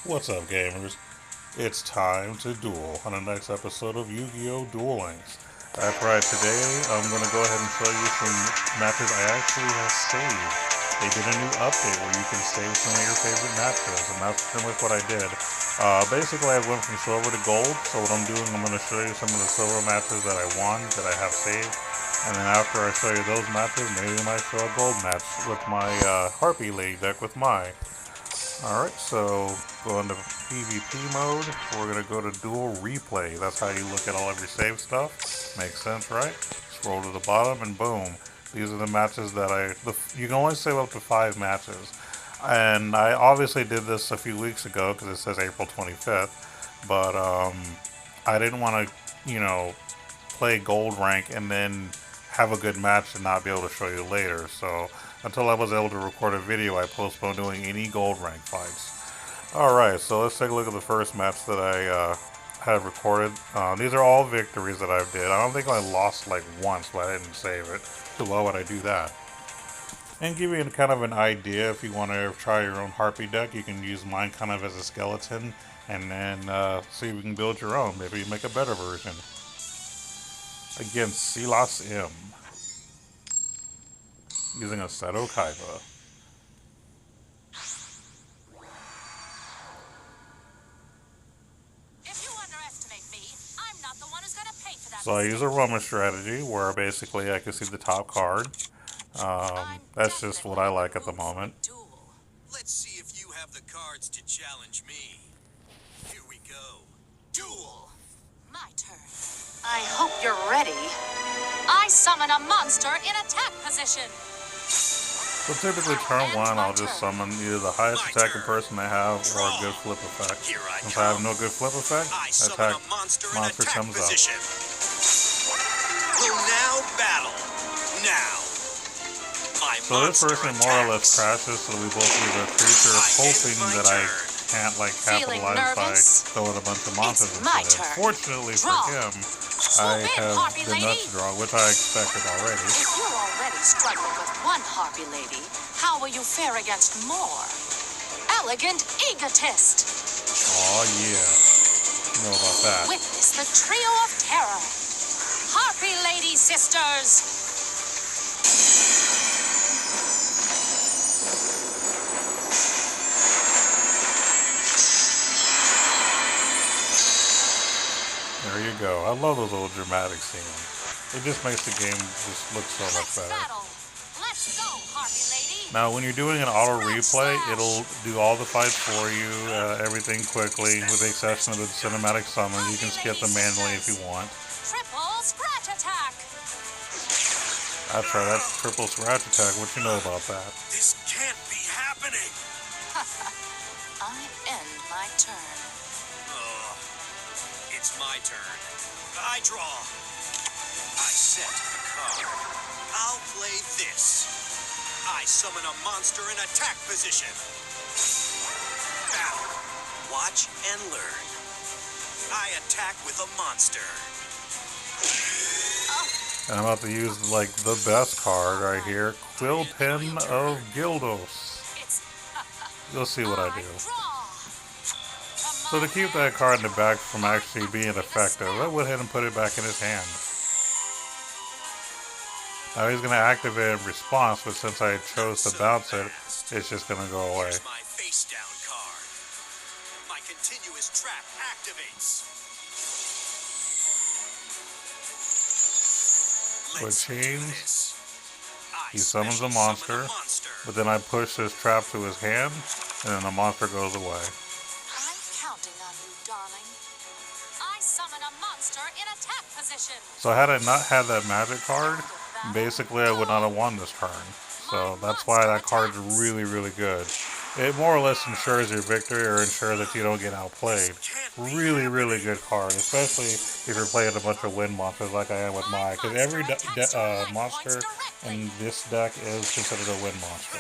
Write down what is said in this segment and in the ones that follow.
What's up, gamers? It's time to duel on the next episode of Yu-Gi-Oh! Duel Links. That's right, today I'm going to go ahead and show you some matches I actually have saved. They did a new update where you can save some of your favorite matches, and that's pretty much what I did. Basically, I went from silver to gold, so what I'm doing, I'm going to show you some of the silver matches that I won, that I have saved, and then after I show you those matches, maybe I might show a gold match with my Harpy League deck with my. Alright, so go into PvP mode. We're going to go to dual replay. That's how you look at all of your save stuff. Makes sense, right? Scroll to the bottom and boom. These are the matches that you can only save up to 5 matches. And I obviously did this a few weeks ago because it says April 25th. But I didn't want to, play gold rank and then have a good match and not be able to show you later. So until I was able to record a video, I postponed doing any gold rank fights. Alright, so let's take a look at the first match that I have recorded. These are all victories that I've did. I don't think I lost like once, but I didn't save it. So why would I do that? And give you kind of an idea if you want to try your own Harpy deck, you can use mine kind of as a skeleton and then see if you can build your own. Maybe you make a better version. Against Silas M. Using a Seto Kaiba. So I use a Roma strategy where basically I can see the top card. That's just what I like at the moment. Let's see if you have the cards to challenge me. Here we go. Duel! My turn. I hope you're ready. I summon a monster in attack position. So typically turn 1 I'll just summon either the highest attacking person I have or a good flip effect. Since I have no good flip effect, attack monster comes out. Will now battle. Now. So this person more or less crashes, so we both use a creature, hoping that I can't capitalize by throwing a bunch of monsters into it. Fortunately for him, I have the nuts draw, which I expected already. If you're already struggling with one Harpy Lady, how will you fare against more? Elegant Egotist. Oh yeah. You know about that. Witness the trio of terror. Harpy Lady Sisters. There you go. I love those little dramatic scenes. It just makes the game just look so much better. Let's go, Harpy Lady. Now, when you're doing an auto replay, it'll do all the fights for you, everything quickly, with the exception of the cinematic summons. You can skip them manually if you want. Triple scratch attack. That's right, that's triple scratch attack. What you know about that? This can't be happening. I end my turn. It's my turn. I draw. I set a card. I'll play this. I summon a monster in attack position. Battle. Watch and learn. I attack with a monster. And I'm about to use like the best card right here, Quill Pen of Gildos. You'll see what I do. So to keep that card in the back from actually being effective, I went ahead and put it back in his hand. Now he's going to activate in response, but since I chose to bounce it, it's just going to go away. Here's my face down card. My continuous trap activates. Switch he summons a monster, but then I push his trap to his hand, and then the monster goes away. I'm counting on you, darling. I summon a monster in attack position. So had I not had that magic card, basically I would not have won this turn. So that's why that card's really, really good. It more or less ensures your victory or ensures that you don't get outplayed. Really, really good card, especially if you're playing a bunch of wind monsters like I am with mine. Because every monster in this deck is considered a wind monster.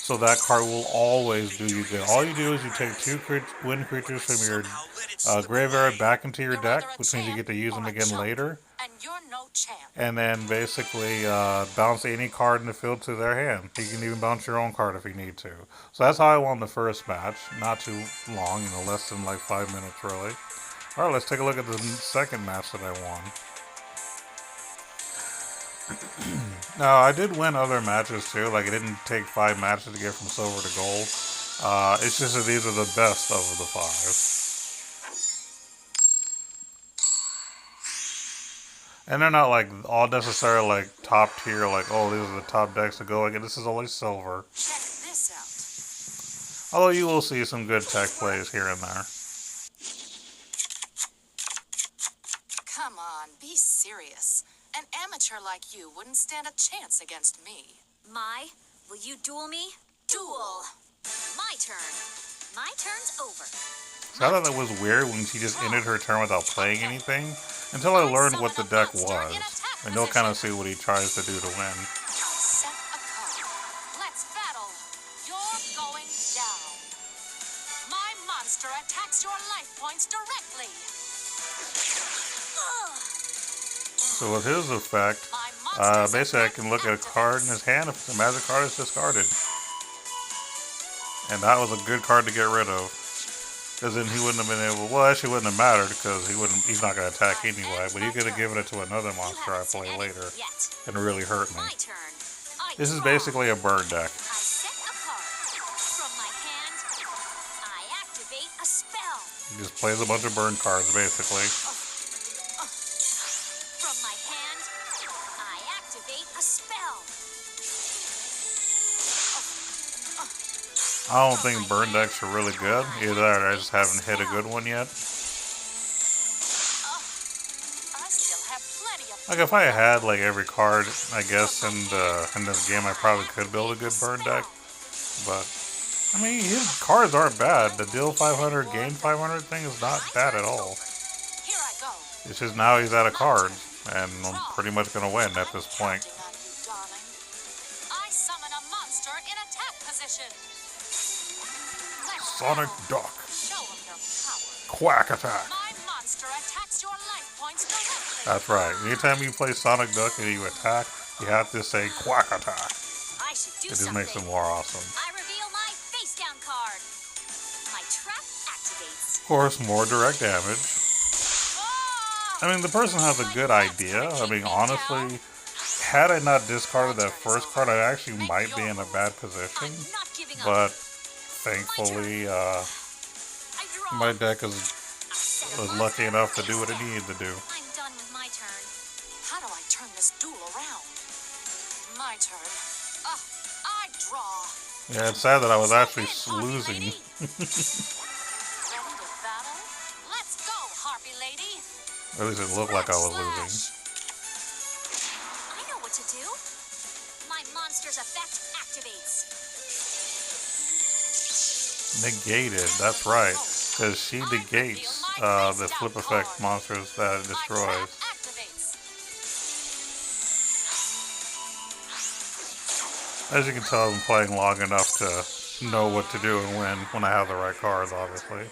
So that card will always do you good. All you do is you take 2 wind creatures from your graveyard back into your deck, which means you get to use them again later. no chance. And then basically bounce any card in the field to their hand. You can even bounce your own card if you need to. So that's how I won the first match. Not too long, less than like 5 minutes really. Alright, let's take a look at the second match that I won. Now, I did win other matches too. Like, it didn't take 5 matches to get from silver to gold. It's just that these are the best of the 5. And they're not like all necessarily like top tier, like, oh, these are the top decks to go again. This is only silver. Check this out. Although you will see some good tech plays here and there. Come on, be serious. An amateur like you wouldn't stand a chance against me. Will you duel me? Duel. My turn. My turn's over. So I thought that was weird when she just ended her turn without playing anything. Until I learned what the deck was. And you'll kind of see what he tries to do to win. I'll set a card. Let's battle. You're going down. My monster attacks your life points directly. So with his effect, basically I can look at a card in his hand. If it's a magic card, it's discarded. And that was a good card to get rid of. Because then he wouldn't have been able... Well, actually, it wouldn't have mattered because he's not going to attack anyway. But he could have given it to another monster I play later and really hurt me. My turn. This is basically a bird deck. I set a card. From my hand, I activate a spell. He just plays a bunch of burn cards, basically. From my hand, I activate a spell. I don't think burn decks are really good. Either that or I just haven't hit a good one yet. I still have plenty of Like, if I had, like, every card, I guess, in this game, I probably could build a good burn deck. But, I mean, his cards aren't bad. The deal 500, gain 500 thing is not bad at all. Here I go. It's just now he's out of cards, and I'm pretty much going to win at this point. Counting on you, darling. I summon a monster in attack position. Let's Sonic battle. Duck. Show 'em your power. Quack attack. My monster attacks your life points directly. That's right. Anytime you play Sonic Duck and you attack, you have to say quack attack. I should do It just something. makes it more awesome. I reveal my face down card. My trap activates. Of course, more direct damage. I mean, the person has a good idea. I mean, honestly, had I not discarded that first card, I actually might be in a bad position. I'm not giving up. But thankfully, I draw. my deck was Set a lucky monster. enough to do what it needed to do. I'm done with my turn. How do I turn this duel around? My turn. I draw. Yeah, it's sad that I was actually losing. Ready to battle? Let's go, harpy lady. At least it looked like I was losing. I know what to do. My monster's effect activates. Negated, that's right. Because she negates the flip effect monsters that it My destroys. trap activates. As you can tell, I've been playing long enough to know what to do and when I have the right cards, obviously.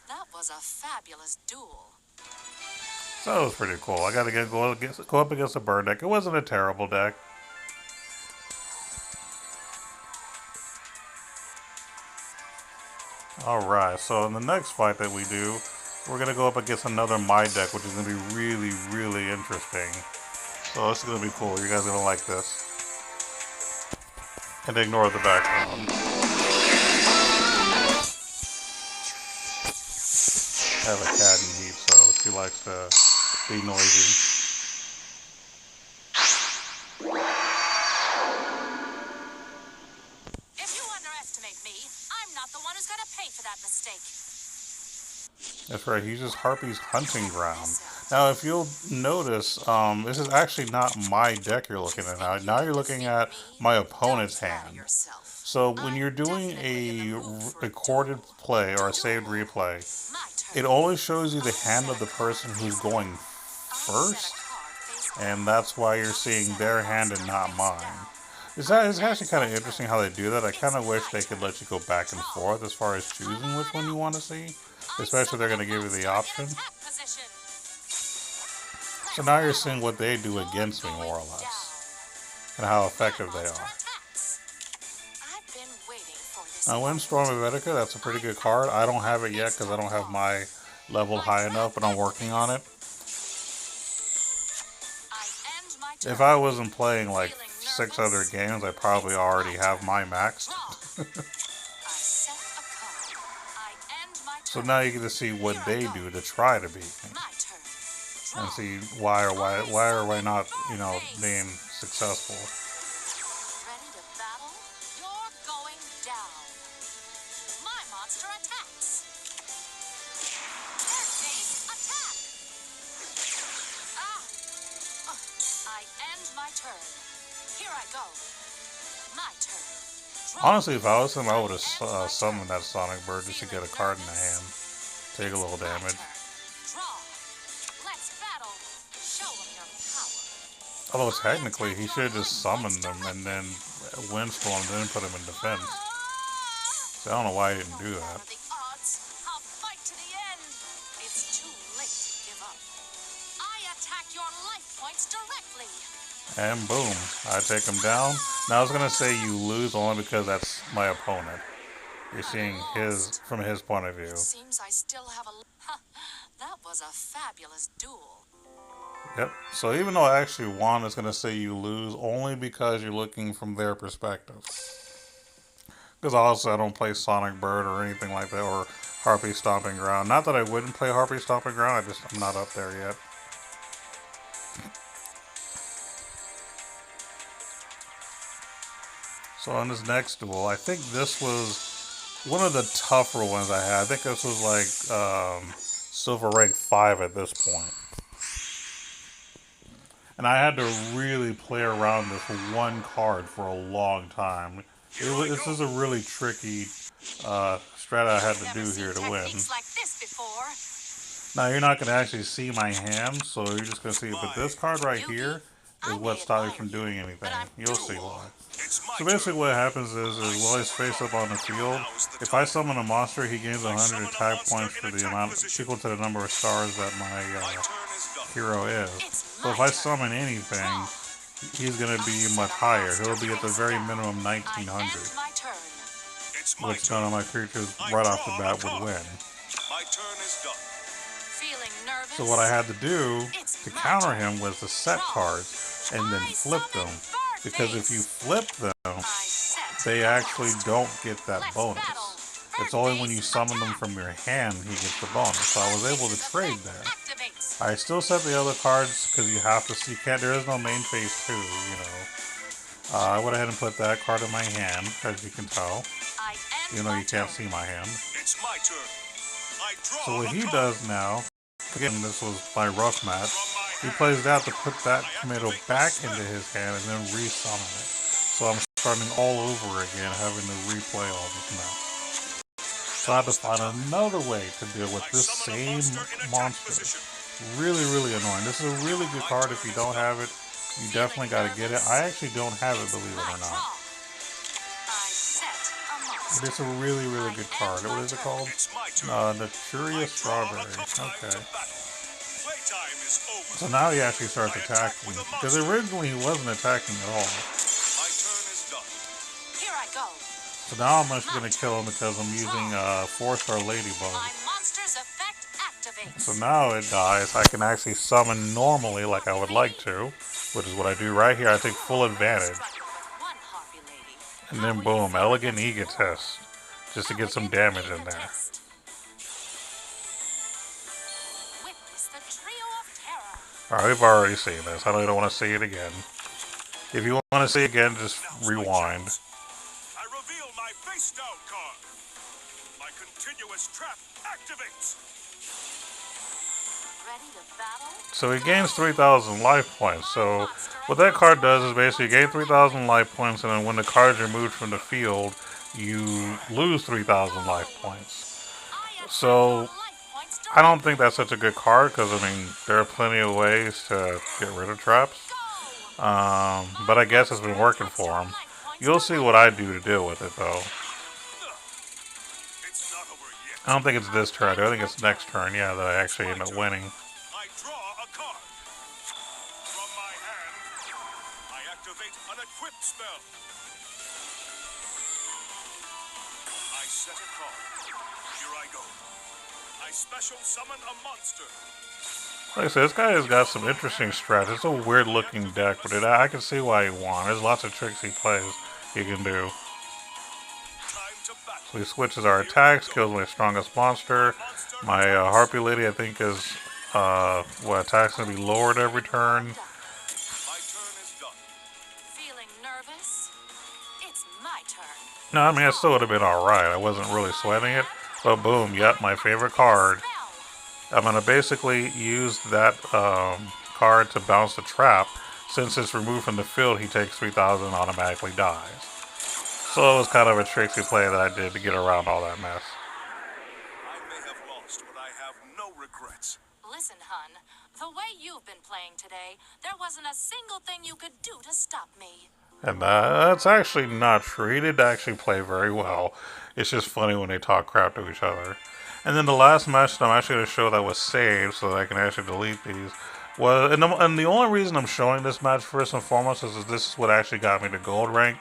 That was a fabulous duel. So that was pretty cool. I got to go up against a bird deck. It wasn't a terrible deck. Alright, so in the next fight that we do, we're going to go up against another my deck, which is going to be really, really interesting. So this is going to be cool. You guys are going to like this. And ignore the background. I have a cat in heat, so she likes to be noisy. If you underestimate me, I'm not the one who's going to pay for that mistake. That's right, he uses Harpy's Hunting Ground. Now, if you'll notice, this is actually not my deck you're looking at now. Now you're looking at my opponent's hand. So when you're doing a recorded play or a saved replay, it only shows you the hand of the person who's going first, and that's why you're seeing their hand and not mine. It's actually kind of interesting how they do that. I kind of wish they could let you go back and forth as far as choosing which one you want to see, especially if they're going to give you the option. So now you're seeing what they do against me, more or less, and how effective they are. Now, Windstorm Helvetica, that's a pretty good card. I don't have it yet because I don't have my level high enough, but I'm working on it. If I wasn't playing like 6 other games, I probably already have my maxed. So now you get to see what they do to try to beat me, and see why or why not, being successful. Ready to battle? You're going down. My monster attacks. Earth-based attack. I end my turn. Here I go. My turn. Honestly, if I was him, I would have summoned that Sonic Bird just to get a card in the hand, take a little damage. Although technically, he should have just summoned them and then Windstorm, then put him in defense. So I don't know why he didn't do that. I'll fight to the end. It's too late to give up. I attack your life points directly. And boom, I take him down. Now I was gonna say you lose only because that's my opponent. You're seeing from his point of view. It seems I still have a. That was a fabulous duel. Yep. So even though I actually won, it's gonna say you lose only because you're looking from their perspective. Because also I don't play Sonic Bird or anything like that, or Harpy Stomping Ground. Not that I wouldn't play Harpy Stomping Ground, I'm not up there yet. So in this next duel, I think this was one of the tougher ones I had. I think this was like Silver Rank 5 at this point. And I had to really play around this one card for a long time. This is a really tricky strat I had to do here to win. Now you're not going to actually see my hand, so you're just going to see it. But this card right here is what stops me from doing anything. You'll see why. So basically what happens is while he's face up on the field, if I summon a monster, he gains 100 attack points for the amount equal to the number of stars that my hero is. So if I summon anything, he's going to be much higher. He'll be at the very minimum 1900. Which none of my creatures right off the bat would win. So what I had to do to counter him was to set cards and then flip them. Because if you flip them, they actually don't get that bonus. It's only when you summon them from your hand he gets the bonus. So I was able to trade there. I still set the other cards because you have to see. There is no main phase 2, I went ahead and put that card in my hand, as you can tell. Even though you can't see my hand. So what he does now, again, this was my rough match. He plays that to put that tomato back into his hand and then re-summon it. So I'm starting all over again, having to replay all this match. So I had to find another way to deal with this same monster. Really, really annoying. This is a really good card. If you don't have it, you definitely got to get it. I actually don't have it, believe it or not. It's a really, really good card. What is it called? Naturia Strawberry. Okay. So now he actually starts attacking. Because originally he wasn't attacking at all. So now I'm actually going to kill him because I'm using 4-star Ladybug. So now it dies. I can actually summon normally like I would like to. Which is what I do right here. I take full advantage. And then boom, Elegant Egotist. Just to get some damage in there. Alright, we've already seen this. I don't want to see it again. If you want to see it again, just rewind. I reveal my face down card. My continuous trap activates. Ready to battle? So he gains 3,000 life points. So what that card does is basically gain 3,000 life points, and then when the card's removed from the field, you lose 3,000 life points. So I don't think that's such a good card because, I mean, there are plenty of ways to get rid of traps. But I guess it's been working for him. You'll see what I do to deal with it, though. I don't think it's this turn. I think it's next turn, yeah, that I actually end up winning. set a card. Here I go. I special summon a monster. Like I said, this guy has got some interesting strats. It's a weird looking deck, but I can see why he won. There's lots of tricks he plays he can do. Time to battle. So he switches our attacks, kills my strongest monster. My harpy lady, I think, is what attacks gonna be lowered every turn. My turn is done. Feeling nervous? It's my turn. No, I mean it still would have been all right. I wasn't really sweating it, but boom, yep, my favorite card. I'm gonna basically use that card to bounce the trap. Since it's removed from the field, he takes 3,000 and automatically dies. So it was kind of a tricksy play that I did to get around all that mess. I may have lost, but I have no regrets. Listen, hun, the way you've been playing today, there wasn't a single thing you could do to stop me. And that's actually not true. He did actually play very well. It's just funny when they talk crap to each other. And then the last match that I'm actually going to show that was saved so that I can actually delete these was, and the only reason I'm showing this match first and foremost is this is what actually got me to gold rank.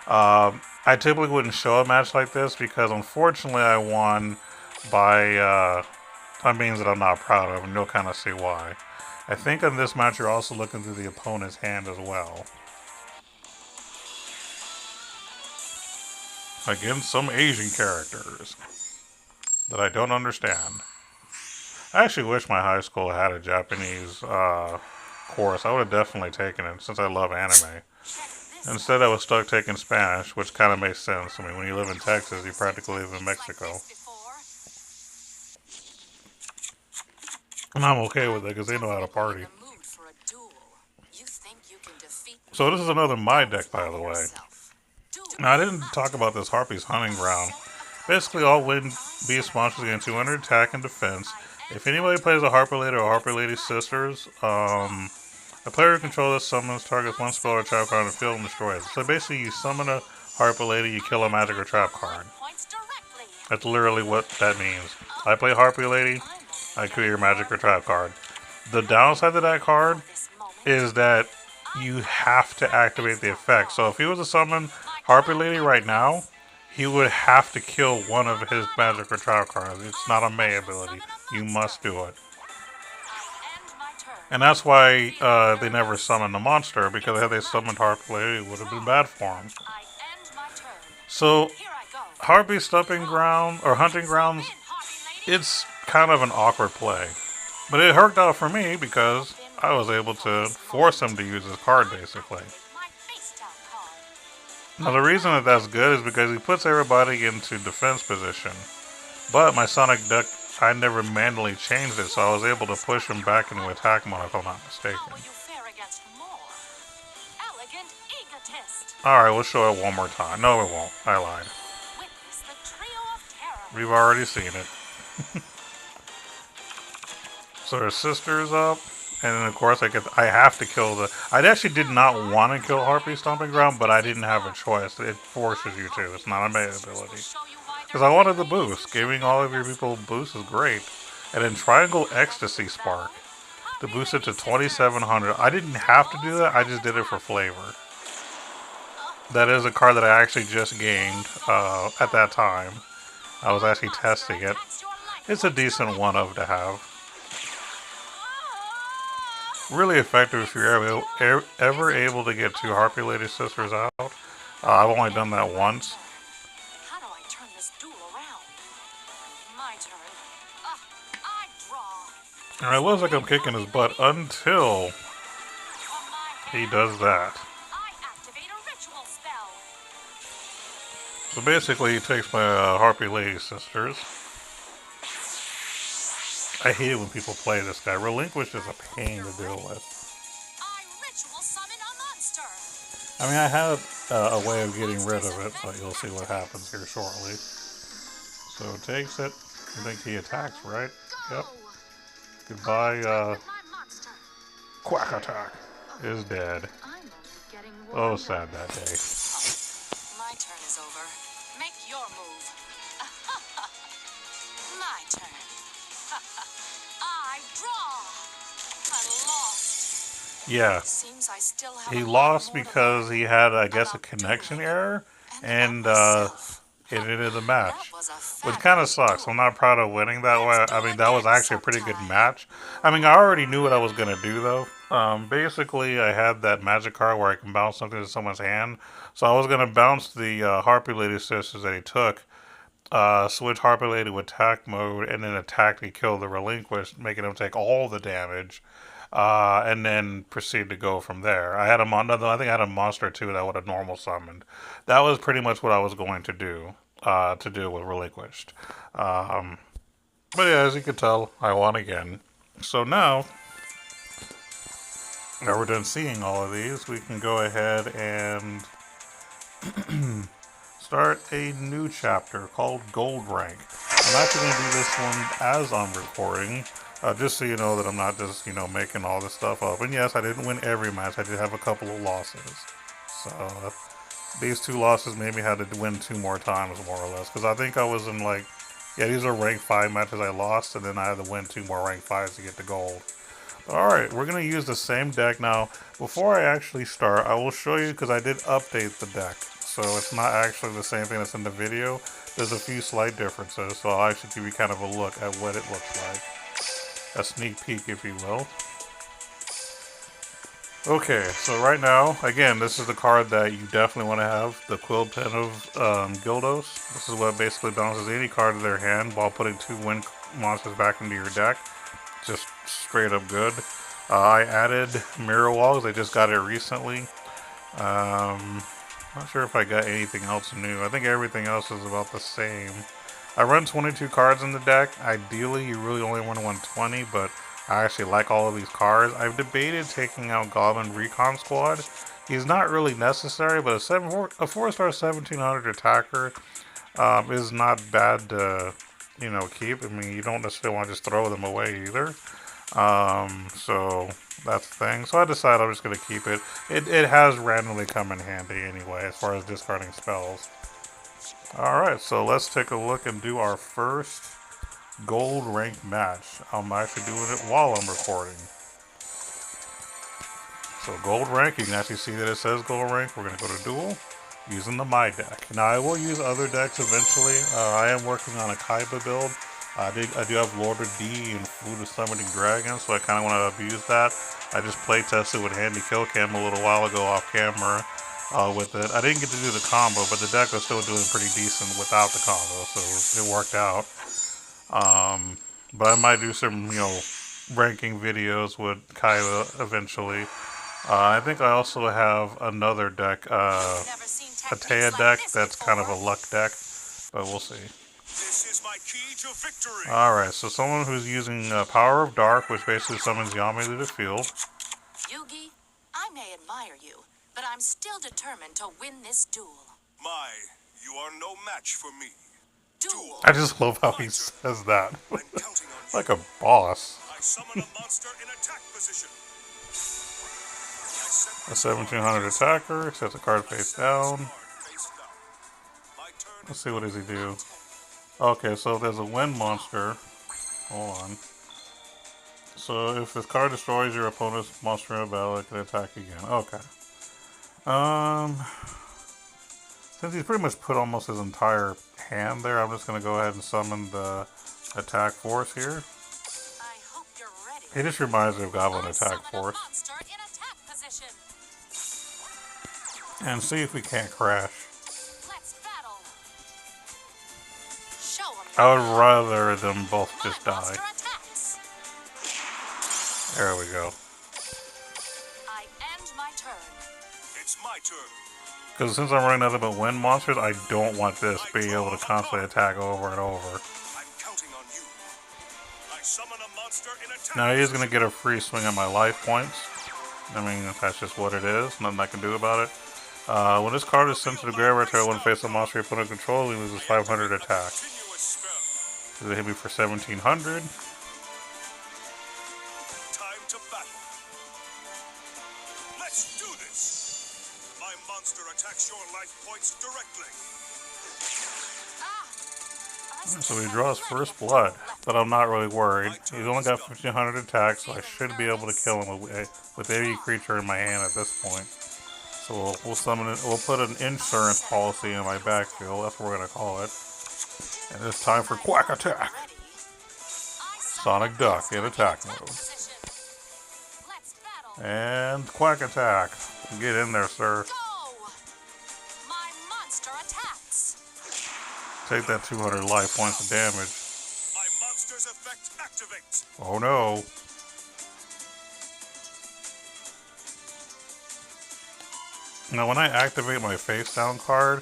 I typically wouldn't show a match like this because unfortunately I won by means that I'm not proud of, and you'll kind of see why. I think in this match you're also looking through the opponent's hand as well. Against some Asian characters that I don't understand. I actually wish my high school had a Japanese course. I would have definitely taken it since I love anime. Instead, I was stuck taking Spanish, which kind of makes sense. I mean, when you live in Texas, you practically live in Mexico. And I'm okay with it because they know how to party. So this is another my deck, by the way. Now, I didn't talk about this Harpy's Hunting Ground. Basically, all win beast monsters gain 200 attack and defense. If anybody plays a Harpy Lady or Harpy Lady Sisters, a player who controls this summons targets one spell or trap card on the field and destroys it. So basically, you summon a Harpy Lady, you kill a magic or trap card. That's literally what that means. I play Harpy Lady, I create your magic or trap card. The downside to that card is that you have to activate the effect. So if he was to summon Harpy Lady right now, he would have to kill one of his magic or trap cards. It's not a May ability. You must do it. And that's why they never summoned the monster, because had they summoned Harpy Lady, it would have been bad for him. So, Harpy Stomping Ground, or Hunting Grounds, it's kind of an awkward play. But it worked out for me because I was able to force him to use his card, basically. Now, the reason that that's good is because he puts everybody into defense position. But my Sonic deck, I never manually changed it, so I was able to push him back into attack mode if I'm not mistaken. Alright, we'll show it one more time. No, it won't. I lied. We've already seen it. So her sister's up. And then, of course, I have to kill the... I actually did not want to kill Harpy Stomping Ground, but I didn't have a choice. It forces you to. It's not a May ability. Because I wanted the boost. Giving all of your people boost is great. And then Triangle Ecstasy Spark to boost it to 2,700. I didn't have to do that. I just did it for flavor. That is a card that I actually just gained at that time. I was actually testing it. It's a decent one of to have. Really effective if you're ever able to get two Harpy Lady Sisters out. I've only done that once. How do I turn this duel around? My turn. I draw. And it looks like I'm kicking his butt until he does that. I activate a ritual spell. So basically, he takes my Harpy Lady Sisters. I hate it when people play this guy. Relinquish is a pain to deal with. I ritual summon a monster. I mean, I have a way of getting rid of it, but you'll see what happens here shortly. So takes it. I think he attacks, right? Yep. Goodbye, Quack Attack is dead. Oh, sad that day. My turn is over. Make your move. My turn. I draw. I lost. Yeah. Seems I still have He a lot lost more to because learn he had, I guess, a about connection dueling error. and And about myself. it ended the That match. was a Which kind of fabulous sucks. I'm duel. not proud of winning that way. Let's I do mean, it that was again actually a pretty good sometime. match. I mean, I already knew what I was going to do, though. Basically, I had that magic card where I can bounce something to someone's hand. So I was going to bounce the Harpy Lady Sisters that he took, switch Harpy Lady with attack mode, and then attack to kill the Relinquished, making him take all the damage. And then proceed to go from there. I had a I think I had a monster too that would have normal summoned. That was pretty much what I was going to do to deal with Relinquished. Um, but yeah, as you can tell, I won again. So now that we're done seeing all of these, we can go ahead and start a new chapter called Gold Rank. I'm actually going to do this one as I'm recording, just so you know that I'm not just, making all this stuff up. And yes, I didn't win every match. I did have a couple of losses. So these two losses made me have to win two more times, more or less. Because I think I was in yeah, these are rank 5 matches I lost, and then I had to win two more rank 5s to get the gold. Alright, we're going to use the same deck. Now, before I actually start, I will show you, because I did update the deck. So it's not actually the same thing that's in the video. There's a few slight differences, so I'll actually give you kind of a look at what it looks like. A sneak peek, if you will. Okay, so right now, again, this is the card that you definitely want to have, the Quill Pen of Gildos. This is what basically balances any card in their hand while putting 2 win monsters back into your deck. Just straight up good. I added mirror walls. I just got it recently. Not sure if I got anything else new. I think everything else is about the same. I run 22 cards in the deck. Ideally, you really only want to run 20, but I actually like all of these cards. I've debated taking out Goblin Recon Squad. He's not really necessary, but a 4-star 1700 attacker is not bad to, keep. I mean, you don't necessarily want to just throw them away either. So that's the thing. So I decided I'm just going to keep it. It has randomly come in handy anyway, as far as discarding spells. Alright, so let's take a look and do our first gold rank match. I'm actually doing it while I'm recording. So gold rank, you can actually see that it says gold rank. We're going to go to duel using the My deck. Now I will use other decks eventually. I am working on a Kaiba build. I do have Lord of D and Food of Summoning Dragons, so I kind of want to abuse that. I just play tested with Handy Kill Cam a little while ago off camera with it. I didn't get to do the combo, but the deck was still doing pretty decent without the combo, so it worked out. But I might do some, ranking videos with Kaiba eventually. I think I also have another deck, a Taya deck that's kind of a luck deck, but we'll see. This is my key to victory. Alright, so someone who's using Power of Dark, which basically summons Yami to the field. Yugi, I may admire you, but I'm still determined to win this duel. You are no match for me. Duel. I just love how he says that. I'm counting on you. Like a boss. I summon a monster in attack position. A 1700 attacker, sets a card face down. Let's see, what does he do? Okay, so if there's a wind monster, hold on. So if this card destroys your opponent's monster in a battle, it can attack again. Okay. Since he's pretty much put almost his entire hand there, I'm just gonna go ahead and summon the attack force here. I hope you're ready. He just reminds me of Goblin Attack Summon a Force. monster in attack position. And see if we can't crash. Let's battle. Show 'em I your would power. rather them both My just die. monster attacks. There we go. I end my turn. It's my turn. Because since I'm running nothing but wind monsters, I don't want this being able to constantly attack over and over. I'm counting on you. I summon a monster in attack. Now he is going to get a free swing on my life points. I mean, that's just what it is. Nothing I can do about it. When this card is sent to the graveyard to when face a monster your opponent controls, he loses 500 attack. Continuous spell. Does it hit me for 1700? Time to battle. Let's do this. My monster attacks your life points directly. So he draws first blood, but I'm not really worried. He's only got 1500 attack, so I should be able to kill him with any creature in my hand at this point. So we'll summon it. We'll put an insurance policy in my backfield. That's what we're gonna call it. And it's time for Quack Attack. Sonic Duck in attack mode. And Quack Attack. Get in there, sir. My monster attacks. Take that 200 life points of damage. My monster's effect activates. Oh no. Now when I activate my face down card,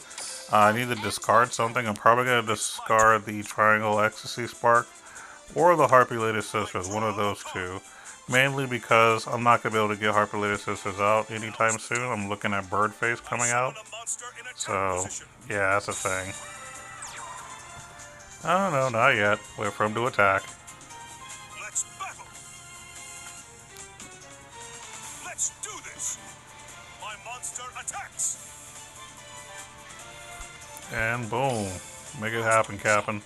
I need to discard something. I'm probably going to discard the Triangle Ecstasy Spark or the Harpy Lady Sisters, one of those two. Mainly because I'm not going to be able to get Harpy Lady Sisters out anytime soon. I'm looking at Birdface coming out. So, yeah, that's a thing. I don't know, not yet. Wait for him to attack. Let's battle. Let's do this. My monster attacks. And boom. Make it happen, Captain.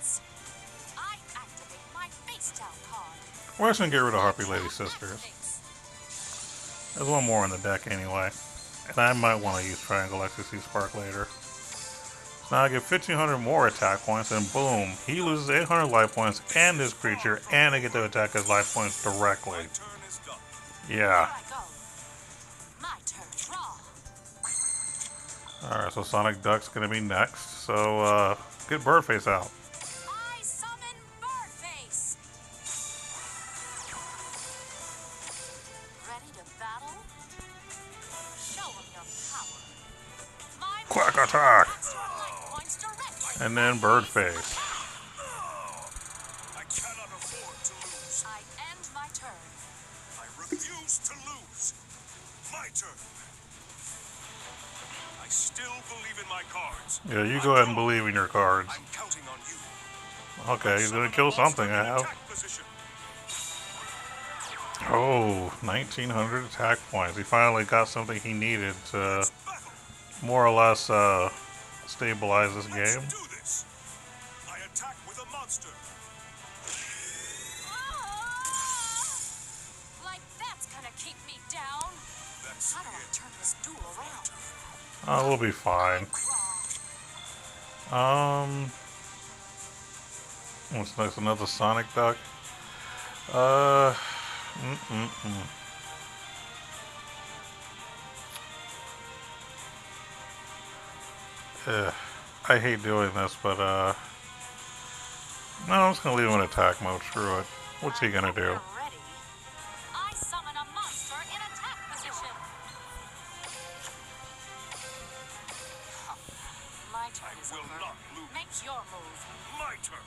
I activate my face down card. We're just going to get rid of Harpy Lady Sisters. There's one more in the deck anyway. And I might want to use Triangle Ecstasy Spark later. So now I get 1,500 more attack points, and boom, he loses 800 life points and his creature, and I get to attack his life points directly. Yeah. My turn. Draw. Alright, so Sonic Duck's gonna be next. So, get Birdface out. I summon Birdface. Ready to battle? Show them your power. My Quack Attack! monster life points directly. And then Birdface. I cannot afford to lose. I end my turn. I refuse to lose. My turn. I still believe in my cards. Yeah, you go ahead and believe in your cards. I'm counting on you. Okay, he's gonna kill something, I have. Attack position. Oh, 1,900 attack points. He finally got something he needed to Battle. more or less stabilize this Let's game. do this. I attack with a monster. Like that's gonna keep me down. That's How do I it. turn this duel around? Oh, we'll be fine. Draw. What's next? Another Sonic Duck? I hate doing this, but, no, I'm just gonna leave him in attack mode. Screw it. What's he gonna do? You're ready. I summon a monster in attack position. My turn is will over. not lose. Make your move. My turn.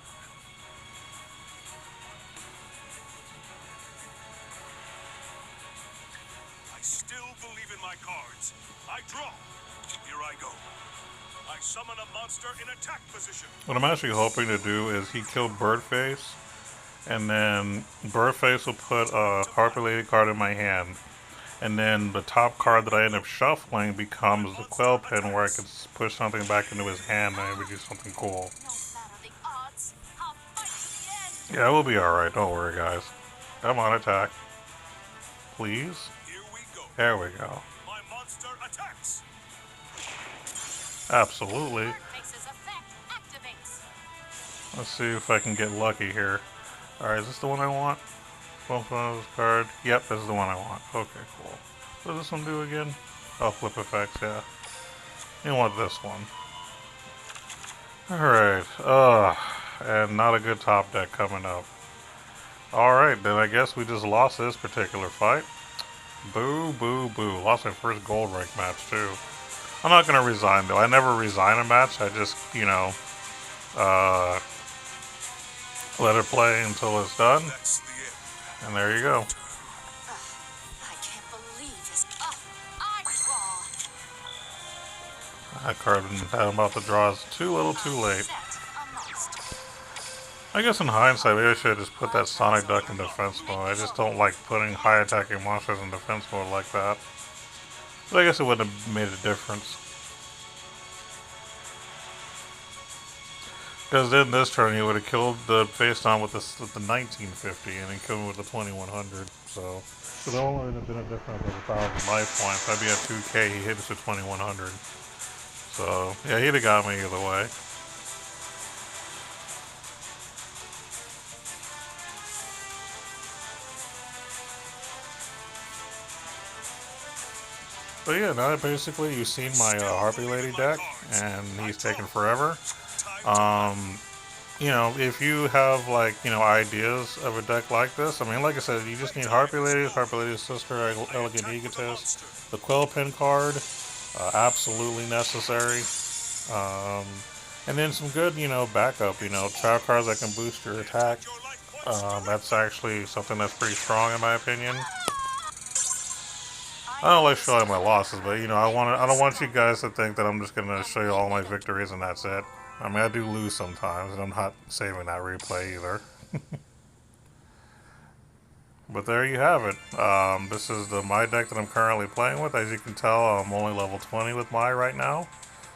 I still believe in my cards. I draw. Here I go. I summon a monster in attack position. What I'm actually hoping to do is he killed Birdface, and then Birdface will put a Harpy Lady card in my hand, and then the top card that I end up shuffling becomes the Quail Pin, where I can push something back into his hand and maybe do something cool. No matter the odds, I'll fight to the end. Yeah, we'll be alright. Don't worry, guys. Come on, attack. Please. Here we go. There we go. My monster attacks. Absolutely. Birdface's effect activates. Let's see if I can get lucky here. Alright, is this the one I want? Both of this card. Yep, this is the one I want. Okay, cool. What does this one do again? Oh, flip effects, yeah. You want this one. Alright. And not a good top deck coming up. Alright, then I guess we just lost this particular fight. Boo, boo, boo. Lost my first gold rank match, too. I'm not going to resign, though. I never resign a match. I just, you know, let it play until it's done. That's the end. And there you go. I can't believe this. I draw. That card that I'm about to draw is too little too late. Set a monster. I guess in hindsight, maybe I should have just put that Sonic Duck in defense mode. I just don't like putting high attacking monsters in defense mode like that. But I guess it wouldn't have made a difference. Because then this turn he would have killed the face down with the 1950 and then killed him with the 2100. So there only would have been a difference of 1,000 life points. I'd be at 2K. He hit us with 2100. So yeah, he'd have got me either way. But yeah, now basically you've seen my Harpy Lady deck, and he's taken forever. Um, if you have like ideas of a deck like this, I mean, like I said, you just need Harpy Lady's sister, Elegant Egotist, the Quill Pin card, absolutely necessary, um, and then some good backup, trap cards that can boost your attack. That's actually something that's pretty strong in my opinion. I don't like showing my losses, but I don't want you guys to think that I'm just gonna show you all my victories and that's it. I mean, I do lose sometimes, and I'm not saving that replay either. But there you have it. This is the my deck that I'm currently playing with. As you can tell, I'm only level 20 with my right now.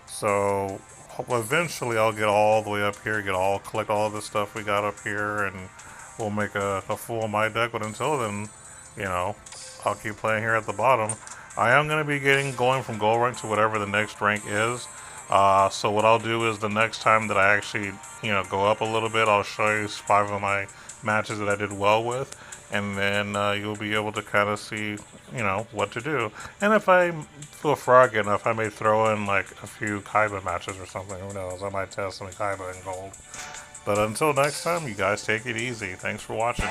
So eventually, I'll get all the way up here, collect all the stuff we got up here, and we'll make a full my deck. But until then, you know, I'll keep playing here at the bottom. I am going to be going from gold rank to whatever the next rank is. So what I'll do is the next time that I actually, go up a little bit, I'll show you 5 of my matches that I did well with, and then you'll be able to kind of see, what to do. And if I feel froggy enough, I may throw in like a few Kaiba matches or something. Who knows? I might test some Kaiba in gold. But until next time, you guys take it easy. Thanks for watching.